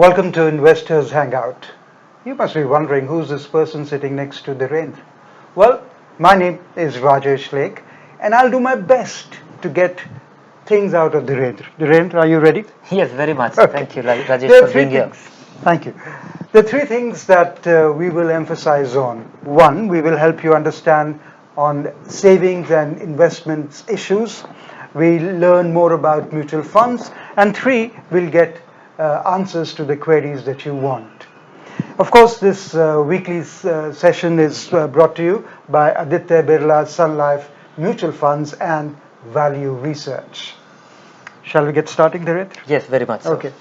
Welcome to Investors Hangout. You must be wondering who's this person sitting next to Dhirendra. Well, my name is Rajesh Lake, and I'll do my best to get things out of Dhirendra. Dhirendra, are you ready? Yes, very much. Okay. Thank you, Rajesh, There are for three being here. things. Thank you. The three things that we will emphasize on. One, we will help you understand on savings and investments issues. We'll learn more about mutual funds. And three, we'll get answers to the queries that you want. Of course, this weekly session is brought to you by Aditya Birla Sun Life Mutual Funds and Value Research. Shall we get starting, Dhirendra? Yes, very much so. Okay.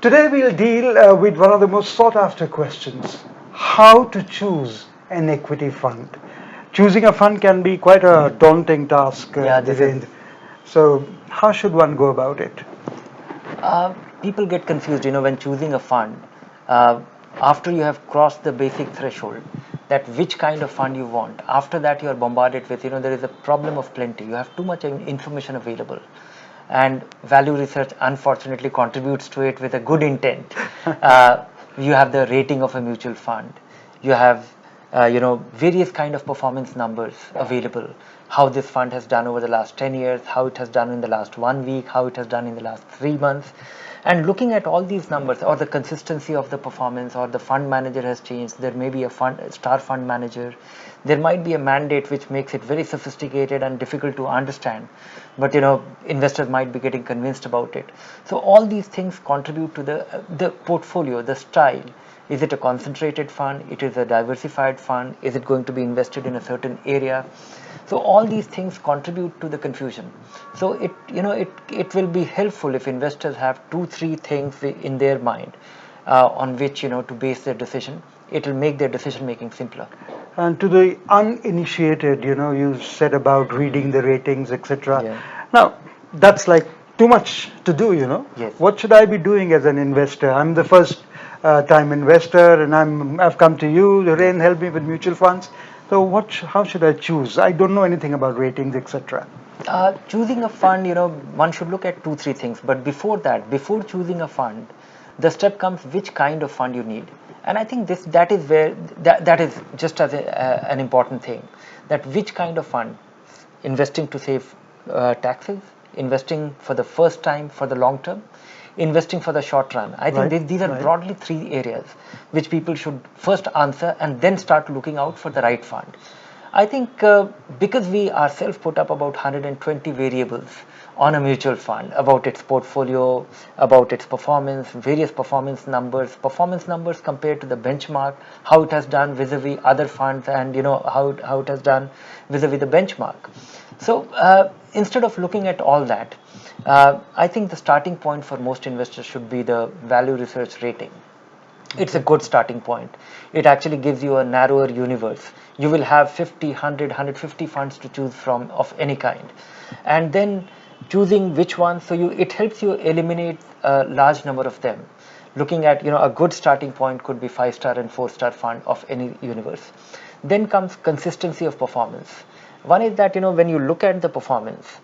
Today we'll deal with one of the most sought after questions: how to choose an equity fund. Choosing a fund can be quite a daunting task, Yeah, this is. Dhirendra. So, how should one go about it? People get confused, when choosing a fund. Uh, After you have crossed the basic threshold, that which kind of fund you want. After that, you are bombarded with, there is a problem of plenty. You have too much information available. And value research unfortunately contributes to it with a good intent. You have the rating of a mutual fund, you have various kind of performance numbers available, how this fund has done over the last 10 years, how it has done in the last 1 week, how it has done in the last 3 months. And looking at all these numbers, or the consistency of the performance, or the fund manager has changed, there may be a star fund manager, there might be a mandate which makes it very sophisticated and difficult to understand, but investors might be getting convinced about it. So all these things contribute to the portfolio, the style. Is it a concentrated fund? It is a diversified fund? Is it going to be invested in a certain area? So all these things contribute to the confusion. So it will be helpful if investors have 2-3 things in their mind on which to base their decision. It will make their decision making simpler. And to the uninitiated, you said about reading the ratings, etc. Yeah. Now, that's like too much to do. Yes. What should I be doing as an investor? I'm the first time investor, and I've come to you. Rain, help me with mutual funds. So, how should I choose? I don't know anything about ratings, etc. Choosing a fund, one should look at 2-3 things. But before that, before choosing a fund, the step comes which kind of fund you need. And I think that is where that is just as an important thing. That which kind of fund, investing to save taxes, investing for the first time for the long term, investing for the short run. I think Right, these are right. broadly 3 areas which people should first answer and then start looking out for the right fund. I think because we ourselves put up about 120 variables on a mutual fund, about its portfolio, about its performance, various performance numbers compared to the benchmark, how it has done vis-a-vis other funds, and how it has done vis-a-vis the benchmark. So instead of looking at all that, I think the starting point for most investors should be the value research rating. It's a good starting point. It actually gives you a narrower universe. You will have 50, 100, 150 funds to choose from of any kind. And then choosing which one, so it helps you eliminate a large number of them. Looking at, a good starting point could be 5-star and 4-star fund of any universe. Then comes consistency of performance. One is that, when you look at the performance,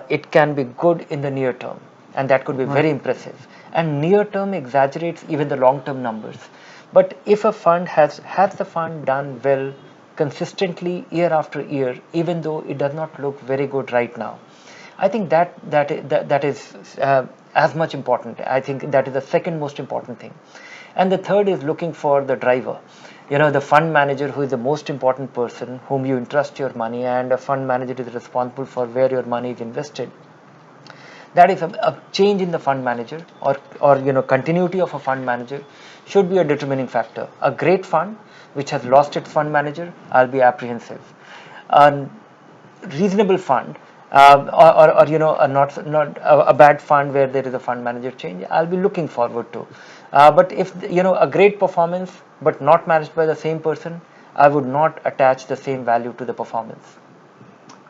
it can be good in the near term, and that could be very impressive. And near term exaggerates even the long term numbers. But if a fund has the fund done well consistently year after year, even though it does not look very good right now, I think that is as much important. I think that is the second most important thing. And the third is looking for the driver. The fund manager, who is the most important person whom you entrust your money, and a fund manager is responsible for where your money is invested. That is a change in the fund manager, or continuity of a fund manager should be a determining factor. A great fund which has lost its fund manager, I'll be apprehensive. A reasonable fund, or a not a bad fund where there is a fund manager change, I'll be looking forward to. But if a great performance but not managed by the same person, I would not attach the same value to the performance.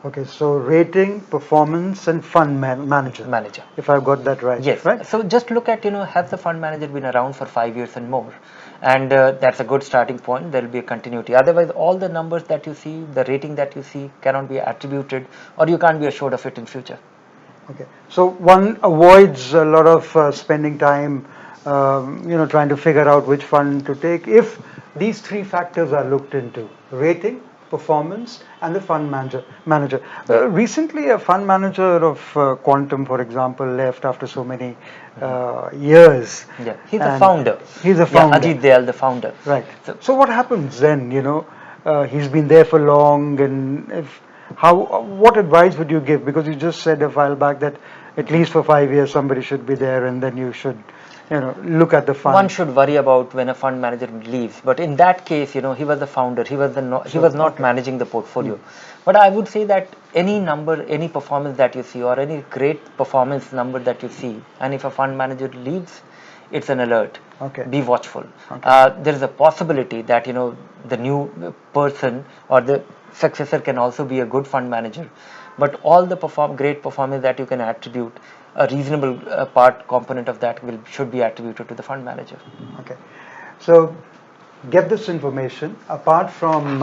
Okay, so rating, performance, and fund manager. Manager. If I've got that right. Yes. Right? So just look at, has the fund manager been around for 5 years and more? And that's a good starting point. There will be a continuity. Otherwise, all the numbers that you see, the rating that you see, cannot be attributed, or you can't be assured of it in future. Okay. So one avoids a lot of spending time trying to figure out which fund to take. If these three factors are looked into: rating, performance, and the fund manager. Recently, a fund manager of Quantum, for example, left after so many years. Yeah, he's a And founder. he's a Yeah, founder. Ajit Dayal, the founder. Right. So, So what happens then? He's been there for long, and what advice would you give? Because you just said a while back that at least for 5 years somebody should be there, and then you should, look at the one fund. should worry about when a fund manager leaves, but in that case, he was the founder. He was not Okay. managing the portfolio. But I would say that any number, any performance that you see, or any great performance number that you see, and if a fund manager leaves, it's an alert. Okay. Be watchful. Okay. There is a possibility that the new person or the successor can also be a good fund manager, but all the great performance that you can attribute, a reasonable part component of that should be attributed to the fund manager. Okay. So get this information. Apart from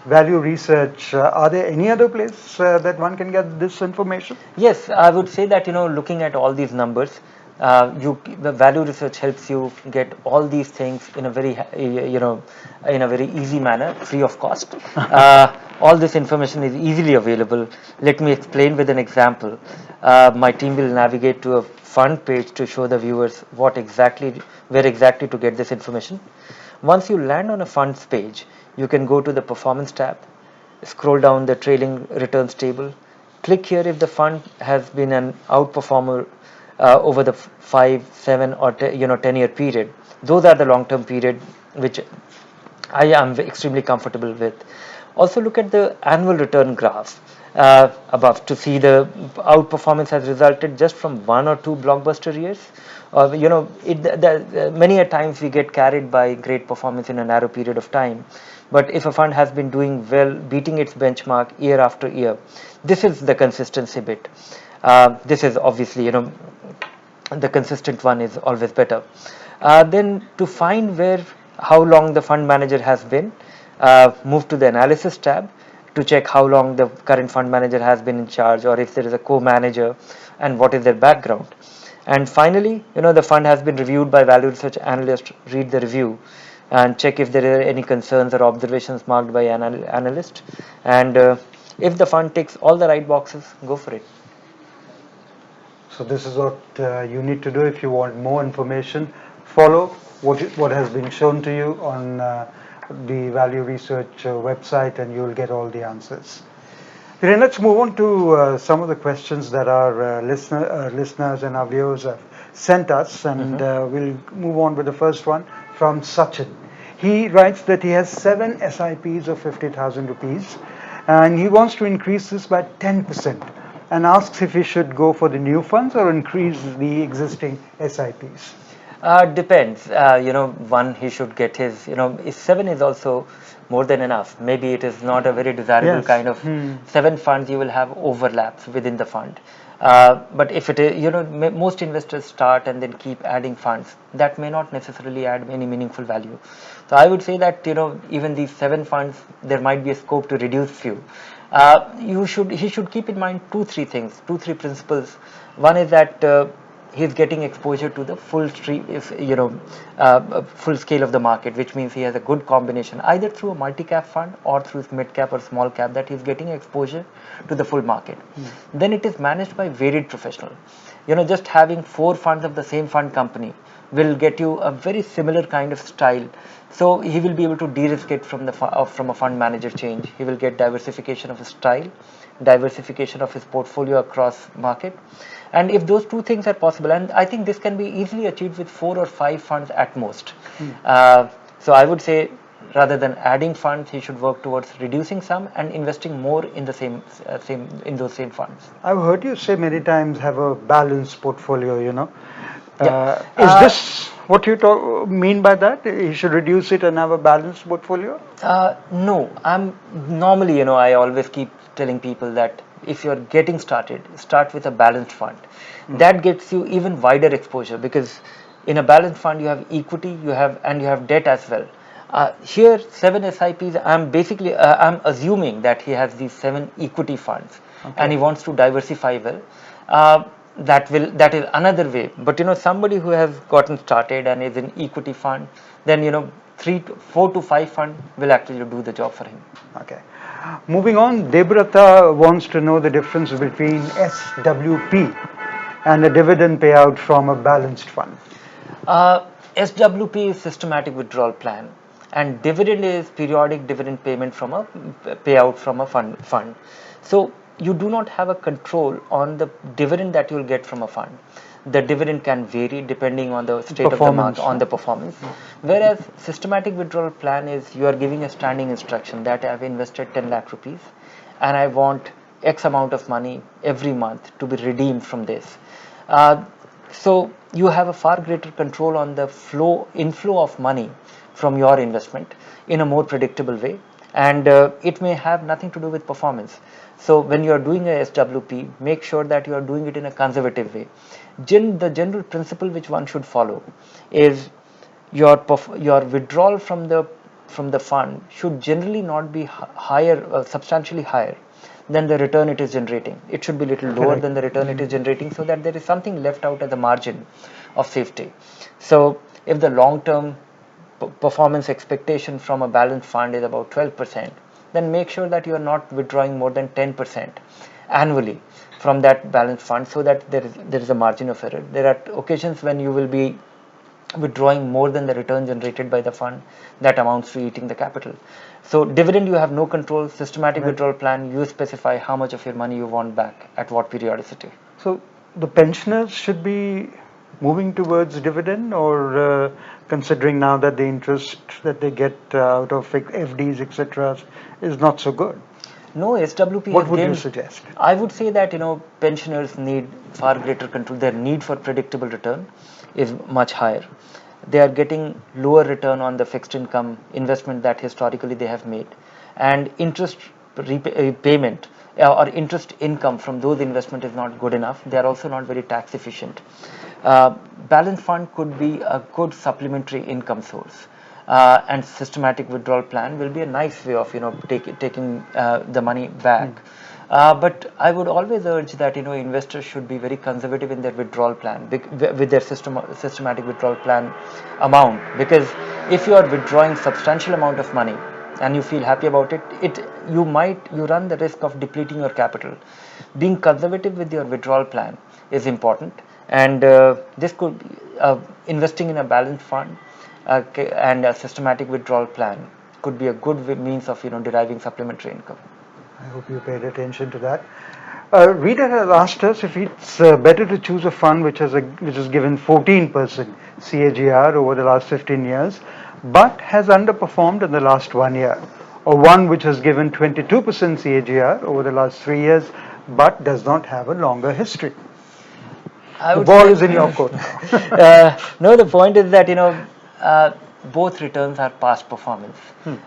value research, are there any other place that one can get this information? Yes, I would say that looking at all these numbers, the value research helps you get all these things in a very in a very easy manner, free of cost. All this information is easily available. Let me explain with an example. My team will navigate to a fund page to show the viewers where exactly to get this information. Once you land on a funds page, you can go to the performance tab, scroll down the trailing returns table, click here if the fund has been an outperformer over the 5, 7 or 10-year period. Those are the long-term period which I am extremely comfortable with. Also look at the annual return graph above to see the outperformance has resulted just from 1 or 2 blockbuster years. Many a times we get carried by great performance in a narrow period of time. But if a fund has been doing well, beating its benchmark year after year, this is the consistency bit. This is obviously, the consistent one is always better. Then to find how long the fund manager has been, move to the analysis tab to check how long the current fund manager has been in charge, or if there is a co-manager and what is their background. And finally, the fund has been reviewed by value research analyst. Read the review and check if there are any concerns or observations marked by an analyst. And if the fund ticks all the right boxes, go for it. So this is what you need to do if you want more information. Follow what has been shown to you on the Value Research website, and you'll get all the answers. Then let's move on to some of the questions that our listeners and our viewers have sent us, and we'll move on with the first one from Sachin. He writes that he has 7 SIPs of 50,000 rupees, and he wants to increase this by 10%, and asks if he should go for the new funds or increase the existing SIPs. Depends. One, he should get if 7 is also more than enough. Maybe it is not a very desirable Yes. kind of 7 funds. You will have overlaps within the fund. But if it is, most investors start and then keep adding funds. That may not necessarily add any meaningful value. So I would say that even these 7 funds, there might be a scope to reduce few. He should keep in mind 2-3 things, 2-3 principles. One is that he's getting exposure to the full full scale of the market, which means he has a good combination either through a multi-cap fund or through mid cap or small cap, that he's getting exposure to the full market. Then it is managed by varied professional. Just having 4 funds of the same fund company will get you a very similar kind of style. So he will be able to de-risk it from a fund manager change. He will get diversification of his style, diversification of his portfolio across market. And if those 2 things are possible, and I think this can be easily achieved with 4 or 5 funds at most. So I would say, rather than adding funds, he should work towards reducing some and investing more in the same in those same funds. I've heard you say many times have a balanced portfolio. Yeah. Is this what you mean by that? You should reduce it and have a balanced portfolio? No, I'm normally, I always keep telling people that if you're getting started, start with a balanced fund. That gets you even wider exposure, because in a balanced fund you have equity, you have debt as well. Here 7 SIPs, I'm assuming that he has these 7 equity funds, and he wants to diversify well. that is another way. But somebody who has gotten started and is in equity fund, then 4 to 5 fund will actually do the job for him. Okay. Moving on, Debrata wants to know the difference between SWP and a dividend payout from a balanced fund. SWP is systematic withdrawal plan, and dividend is periodic dividend payment from a payout from a fund. So you do not have a control on the dividend that you will get from a fund. The dividend can vary depending on the state of the market, on the performance. Whereas systematic withdrawal plan is you are giving a standing instruction that I have invested 10 lakh rupees and I want X amount of money every month to be redeemed from this. So you have a far greater control on the inflow of money from your investment in a more predictable way, and it may have nothing to do with performance. So when you are doing a SWP, make sure that you are doing it in a conservative way. The general principle which one should follow is your withdrawal from the fund should generally not be substantially higher than the return it is generating. It should be little lower than the return it is generating, so that there is something left out as a margin of safety. So if the long-term performance expectation from a balanced fund is about 12%, then make sure that you are not withdrawing more than 10% annually from that balanced fund, so that there is a margin of error. There are occasions when you will be withdrawing more than the return generated by the fund, that amounts to eating the capital. So dividend, you have no control. Systematic withdrawal plan, you specify how much of your money you want back at what periodicity. So the pensioners should be moving towards dividend, or considering now that the interest that they get out of FDs, etc., is not so good? No, SWP. What would you suggest? I would say that pensioners need far greater control. Their need for predictable return is much higher. They are getting lower return on the fixed income investment that historically they have made, and interest payment or interest income from those investment is not good enough. They are also not very tax efficient. Balance fund could be a good supplementary income source. And systematic withdrawal plan will be a nice way of taking the money back. But I would always urge that investors should be very conservative in their withdrawal plan with their systematic withdrawal plan amount, because if you are withdrawing substantial amount of money and you feel happy about it, you run the risk of depleting your capital. Being conservative with your withdrawal plan is important, and this could be investing in a balanced fund and a systematic withdrawal plan could be a good means of deriving supplementary income. I hope you paid attention to that. A reader has asked us if it's better to choose a fund which has given 14% CAGR over the last 15 years, but has underperformed in the last 1 year, or one which has given 22% CAGR over the last 3 years, but does not have a longer history. The ball is in your court. No, the point is that both returns are past performance.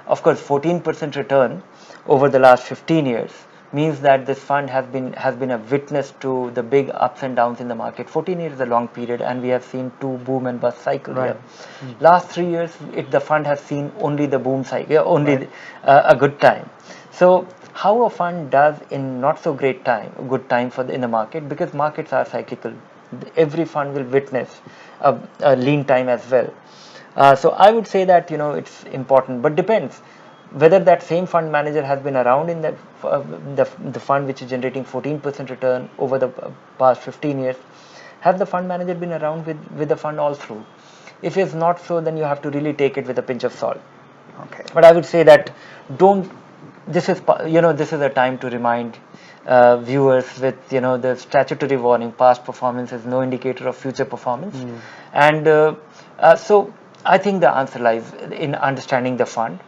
Of course, 14% return over the last 15 years means that this fund has been a witness to the big ups and downs in the market. 14 years is a long period, and we have seen 2 boom and bust cycles here. Last 3 years, the fund has seen only the boom cycle, only a good time. So how a fund does in not so good time in the market, because markets are cyclical. Every fund will witness a lean time as well. So I would say that it's important, but depends whether that same fund manager has been around in that the fund which is generating 14% return over the past 15 years. Has the fund manager been around with the fund all through? If it's not so, then you have to really take it with a pinch of salt. Okay. But I would say that this is a time to remind viewers with the statutory warning: past performance is no indicator of future performance. And so I think the answer lies in understanding the fund,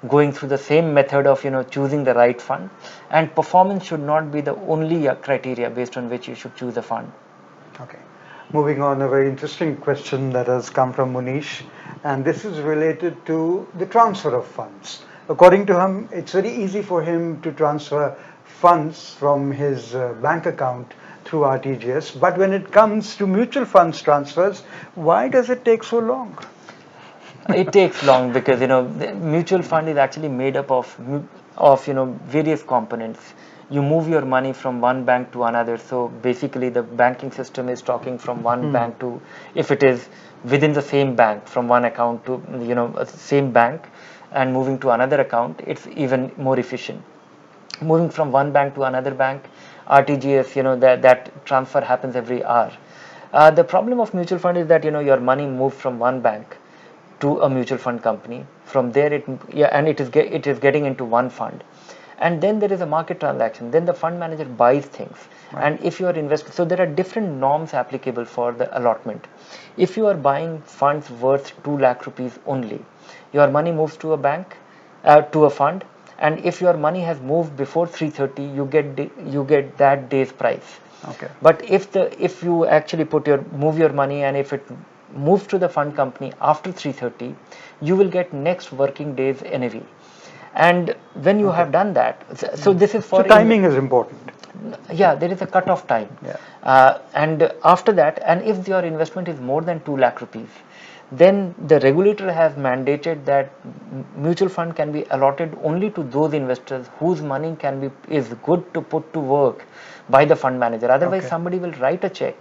going through the same method of choosing the right fund, and performance should not be the only criteria based on which you should choose a fund. Okay. Moving on, a very interesting question that has come from Munish, and this is related to the transfer of funds. According to him, it's very easy for him to transfer funds from his bank account through RTGS, but when it comes to mutual funds transfers, why does it take so long? It takes long because the mutual fund is actually made up of of various components. You move your money from one bank to another, so basically the banking system is talking from one bank to, if it is within the same bank, from one account to same bank, and moving to another account, it's even more efficient. Moving from one bank to another bank, RTGS, that transfer happens every hour. The problem of mutual fund is that your money moves from one bank to a mutual fund company. From there, and it is getting into one fund, and then there is a market transaction. Then the fund manager buys things, right. And if you are investing, so there are different norms applicable for the allotment. If you are buying funds worth 2 lakh rupees only, your money moves to a bank, to a fund, and if your money has moved before 3:30, you get that day's price. Okay. But if you actually move your money, and if it moves to the fund company after 3:30, you will get next working day's NAV. And when you have done that, so this is for, so timing is important. Yeah, there is a cut-off time. Yeah. And after that, and if your investment is more than 2 lakh rupees, then the regulator has mandated that mutual fund can be allotted only to those investors whose money is good to put to work by the fund manager. Otherwise, somebody will write a check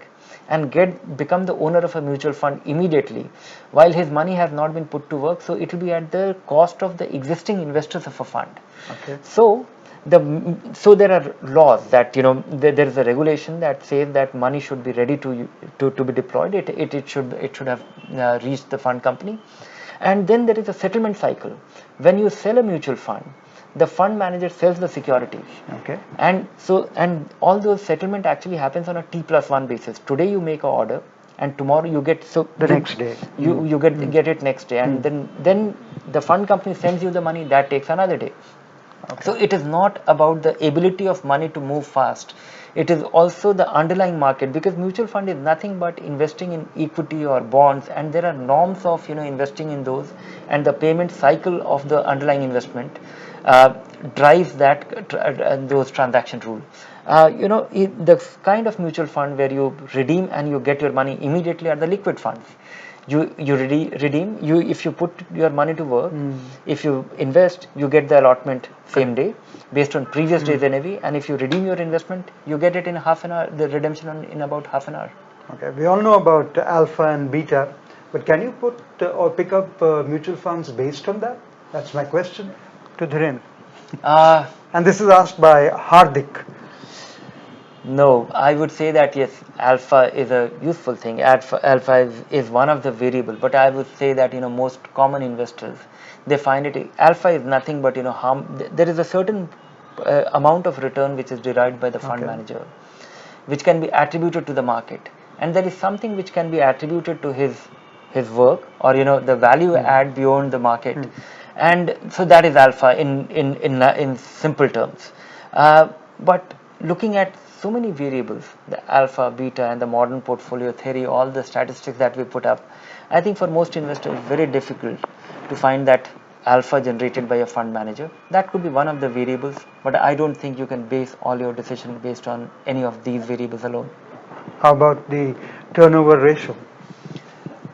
and become the owner of a mutual fund immediately, while his money has not been put to work. So it will be at the cost of the existing investors of a fund. Okay. So there are laws that there is a regulation that says that money should be ready to be deployed. It should have reached the fund company, and then there is a settlement cycle. When you sell a mutual fund, the fund manager sells the securities. Okay. And all those settlement actually happens on a T+1 basis. Today you make an order, and tomorrow you get next day. You get it next day, and then the fund company sends you the money. That takes another day. Okay. So it is not about the ability of money to move fast. It is also the underlying market, because mutual fund is nothing but investing in equity or bonds, and there are norms of investing in those, and the payment cycle of the underlying investment drives those transaction rules. The kind of mutual fund where you redeem and you get your money immediately are the liquid funds. You redeem, if you put your money to work, if you invest, you get the allotment same day based on previous day's NAV, and if you redeem your investment, you get it in half an hour, the redemption in about half an hour. Okay, we all know about alpha and beta, but can you put or pick up mutual funds based on that? That's my question to Dhiren. And this is asked by Hardik. No, I would say that yes, alpha is a useful thing. Alpha is one of the variable, but I would say that most common investors, they find it, alpha is nothing but there is a certain amount of return which is derived by the fund manager, which can be attributed to the market, and there is something which can be attributed to his work, or the value add beyond the market, and so that is alpha in simple terms. But looking at so many variables, the alpha, beta, and the modern portfolio theory, all the statistics that we put up, I think for most investors it's very difficult to find that alpha generated by a fund manager. That could be one of the variables, but I don't think you can base all your decisions based on any of these variables alone. How about the turnover ratio?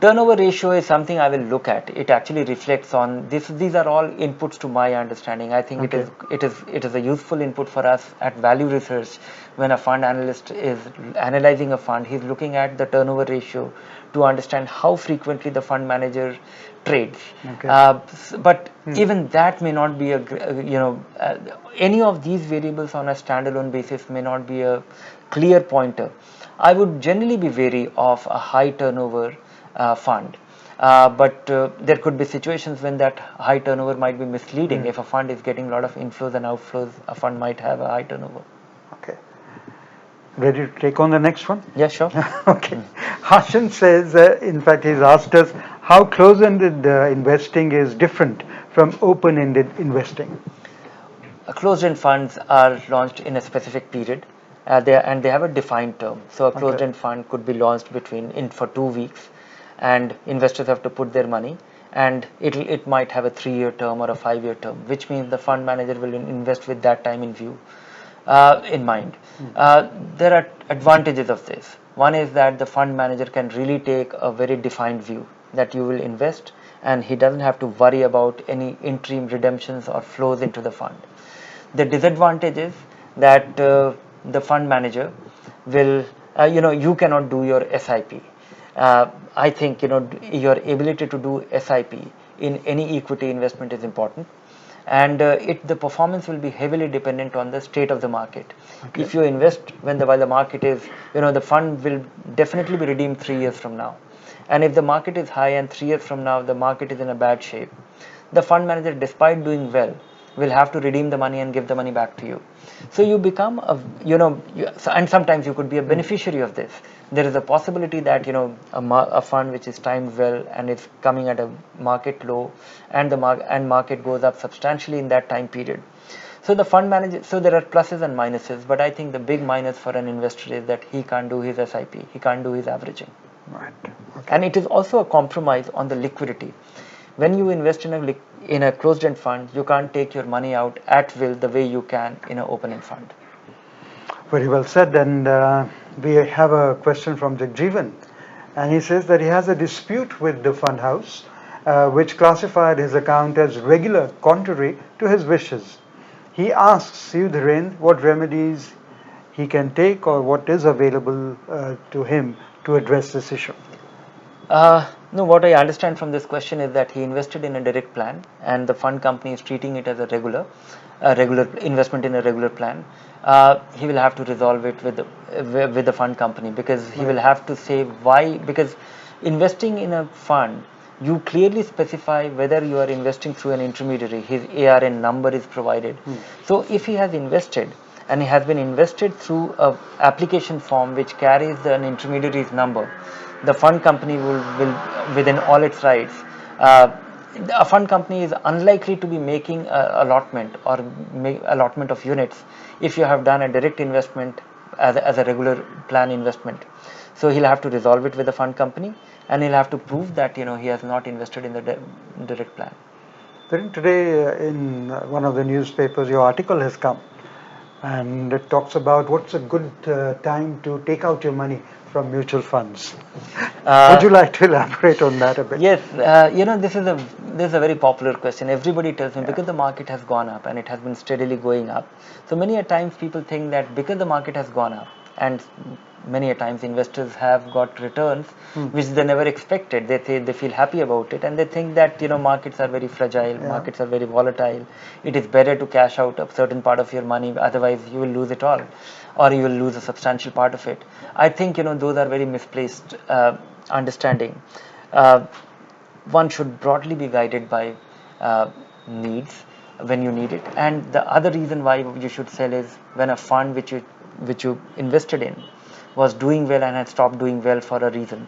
Turnover ratio is something I will look at. It actually reflects on this. These are all inputs to my understanding. I think it is a useful input for us at value research. When a fund analyst is analyzing a fund, he's looking at the turnover ratio to understand how frequently the fund manager trades. But even that may not be any of these variables on a standalone basis may not be a clear pointer. I would generally be wary of a high turnover fund, but there could be situations when that high turnover might be misleading. If a fund is getting a lot of inflows and outflows, a fund might have a high turnover. Okay. Ready to take on the next one? Yeah, sure. Okay. Hashan says, in fact, he's asked us how closed-ended investing is different from open-ended investing. Closed-end funds are launched in a specific period, and they have a defined term. So a closed-end fund could be launched for 2 weeks, and investors have to put their money, and it might have a 3-year term or a 5-year term, which means the fund manager will invest with that time in view, in mind. There are advantages of this. One is that the fund manager can really take a very defined view that you will invest, and he doesn't have to worry about any interim redemptions or flows into the fund. The disadvantage is that the fund manager will, you cannot do your SIP. I think, your ability to do SIP in any equity investment is important, and the performance will be heavily dependent on the state of the market. Okay. If you invest while the market is, the fund will definitely be redeemed 3 years from now, and if the market is high and 3 years from now the market is in a bad shape, the fund manager, despite doing well, will have to redeem the money and give the money back to you. So you become and sometimes you could be a beneficiary of this. There is a possibility that a fund which is timed well and is coming at a market low, and the market goes up substantially in that time period. So the fund manager, so there are pluses and minuses, but I think the big minus for an investor is that he can't do his SIP, he can't do his averaging. Right. Okay. And it is also a compromise on the liquidity. When you invest in a closed-end fund, you can't take your money out at will the way you can in an open-end fund. Very well said. And we have a question from Jagjeevan, and he says that he has a dispute with the fund house, which classified his account as regular, contrary to his wishes. He asks you, Dhiren, what remedies he can take or what is available to him to address this issue. No, what I understand from this question is that he invested in a direct plan, and the fund company is treating it as a regular investment in a regular plan. He will have to resolve it with the fund company, because he will have to say why. Because investing in a fund, you clearly specify whether you are investing through an intermediary. His ARN number is provided. So if he has invested and he has been invested through a application form which carries an intermediary's number, the fund company will within all its rights, a fund company is unlikely to be making allotment or allotment of units if you have done a direct investment as a regular plan investment. So he'll have to resolve it with the fund company, and he'll have to prove that he has not invested in the direct plan. Then today in one of the newspapers, your article has come, and it talks about what's a good time to take out your money from mutual funds. Would you like to elaborate on that a bit? Yes, this is a very popular question. Everybody tells me, because the market has gone up and it has been steadily going up. So many a times people think that because the market has gone up, and many a times investors have got returns which they never expected. They feel happy about it, and they think that markets are very fragile, markets are very volatile. It is better to cash out a certain part of your money, otherwise you will lose it all, or you will lose a substantial part of it. I think those are very misplaced understanding. One should broadly be guided by needs when you need it, and the other reason why you should sell is when a fund which you invested in was doing well and had stopped doing well for a reason.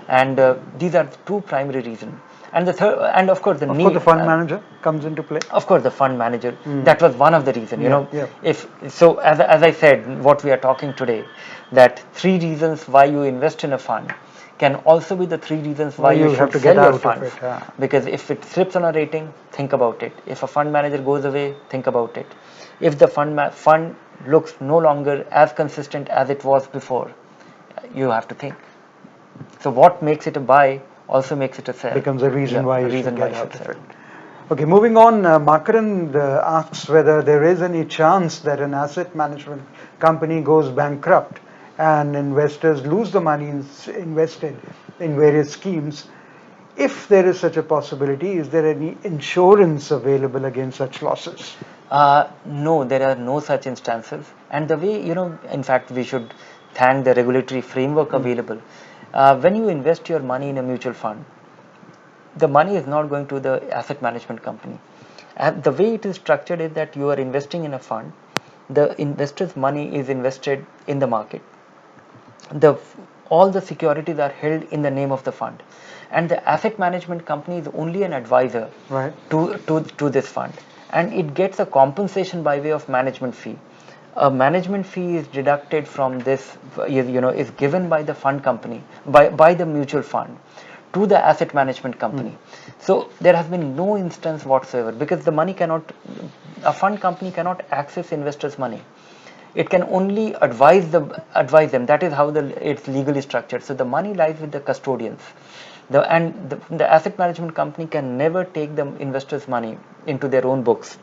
And these are two primary reasons. And the third, and of course, the fund manager comes into play. Of course, the fund manager. That was one of the reasons. If so, as I said, what we are talking today, that 3 reasons why you invest in a fund can also be the 3 reasons why you should sell your funds. Because if it slips on a rating, think about it. If a fund manager goes away, think about it. If the fund looks no longer as consistent as it was before, you have to think. So what makes it a buy also makes it a sell. Becomes a reason why you should get out of it. Okay, moving on, Makaran asks whether there is any chance that an asset management company goes bankrupt and investors lose the money invested in various schemes. If there is such a possibility, is there any insurance available against such losses? No, there are no such instances. And the way, in fact, we should thank the regulatory framework available. When you invest your money in a mutual fund, the money is not going to the asset management company. And the way it is structured is that you are investing in a fund. The investor's money is invested in the market. All the securities are held in the name of the fund, and the asset management company is only an advisor to this fund, and it gets a compensation by way of management fee. A management fee is deducted from this, is given by the fund company, by the mutual fund to the asset management company. So there has been no instance whatsoever, because a fund company cannot access investors' money. It can only advise them. That is how it's legally structured. So the money lies with the custodians. The asset management company can never take the investors' money into their own books.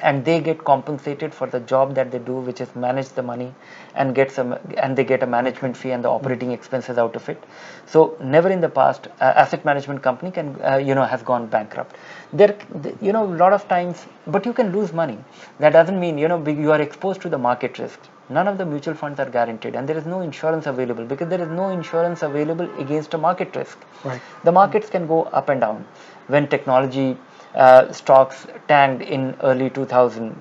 and they get compensated for the job that they do, which is manage the money and they get a management fee and the operating expenses out of it. So never in the past asset management company can has gone bankrupt. There, a lot of times, but you can lose money. That doesn't mean you are exposed to the market risk. None of the mutual funds are guaranteed, and there is no insurance available, because there is no insurance available against a market risk. Right. The markets can go up and down. When technology stocks tanked in early 2000,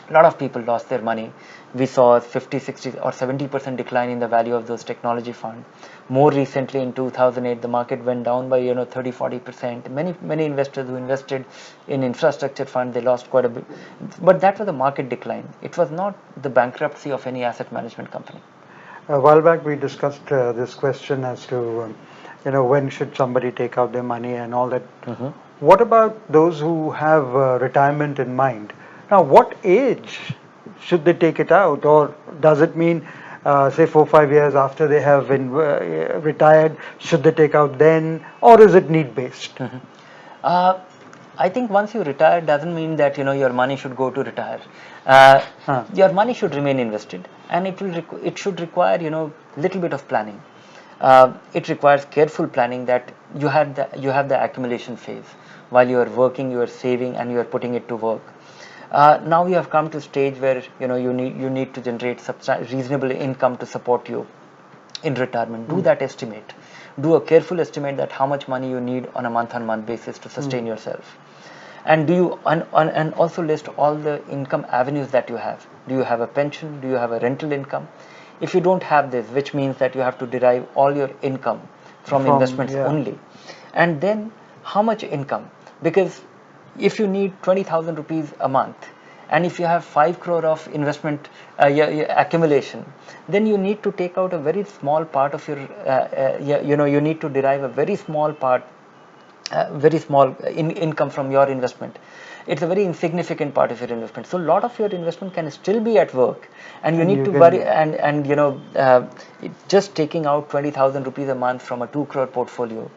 a lot of people lost their money. We saw 50, 60 or 70% decline in the value of those technology funds. More recently in 2008, the market went down by 30, 40%. Many investors who invested in infrastructure funds, they lost quite a bit. But that was a market decline. It was not the bankruptcy of any asset management company. A while back we discussed this question as to when should somebody take out their money and all that. Mm-hmm. What about those who have retirement in mind? Now, what age should they take it out, or does it mean, say, 4 or 5 years after they have been retired, should they take out then, or is it need based? Mm-hmm. I think once you retire doesn't mean that your money should go to retire. Your money should remain invested, and it should require little bit of planning. It requires careful planning, that you have the accumulation phase. While you are working, you are saving, and you are putting it to work. Now you have come to a stage where you need to generate reasonable income to support you in retirement. Do that estimate. Do a careful estimate that how much money you need on a month-on-month basis to sustain yourself. And and also list all the income avenues that you have. Do you have a pension? Do you have a rental income? If you don't have this, which means that you have to derive all your income from investments only. And then how much income? Because if you need 20,000 rupees a month, and if you have 5 crore of investment accumulation, then you need to take out a very small part of your you need to derive a very small part, very small income from your investment. It's a very insignificant part of your investment. So a lot of your investment can still be at work, and you need to worry, and just taking out 20,000 rupees a month from a 2 crore portfolio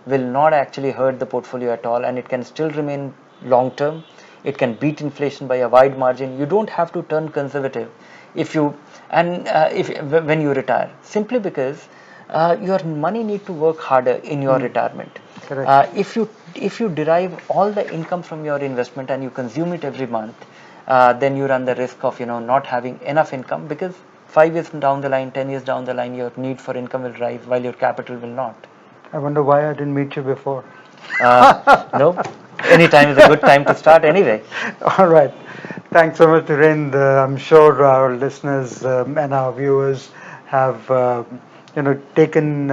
will not actually hurt the portfolio at all, and it can still remain long term. It can beat inflation by a wide margin. You don't have to turn conservative if when you retire, simply because your money need to work harder in your retirement. If you derive all the income from your investment and you consume it every month, then you run the risk of not having enough income, because 5 years down the line, 10 years down the line, your need for income will rise while your capital will not. I wonder why I didn't meet you before. No, any time is a good time to start anyway. All right. Thanks so much, Dhirendra. I'm sure our listeners and our viewers have taken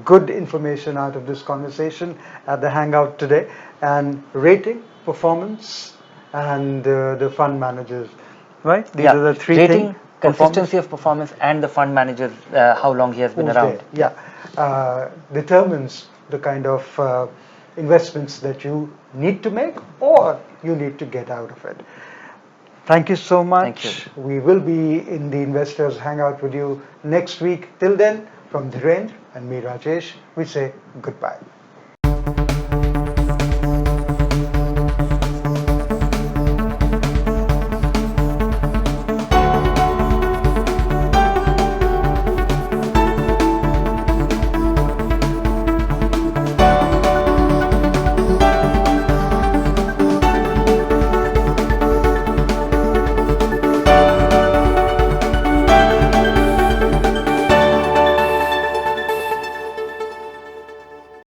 good information out of this conversation at the Hangout today. And rating, performance, and the fund managers, right? These are the three rating, things. Consistency of performance, and the fund manager, how long he has been around. Determines the kind of investments that you need to make or you need to get out of it. Thank you so much. Thank you. We will be in the Investors Hangout with you next week. Till then, from Dhirendra and me, Rajesh, we say goodbye.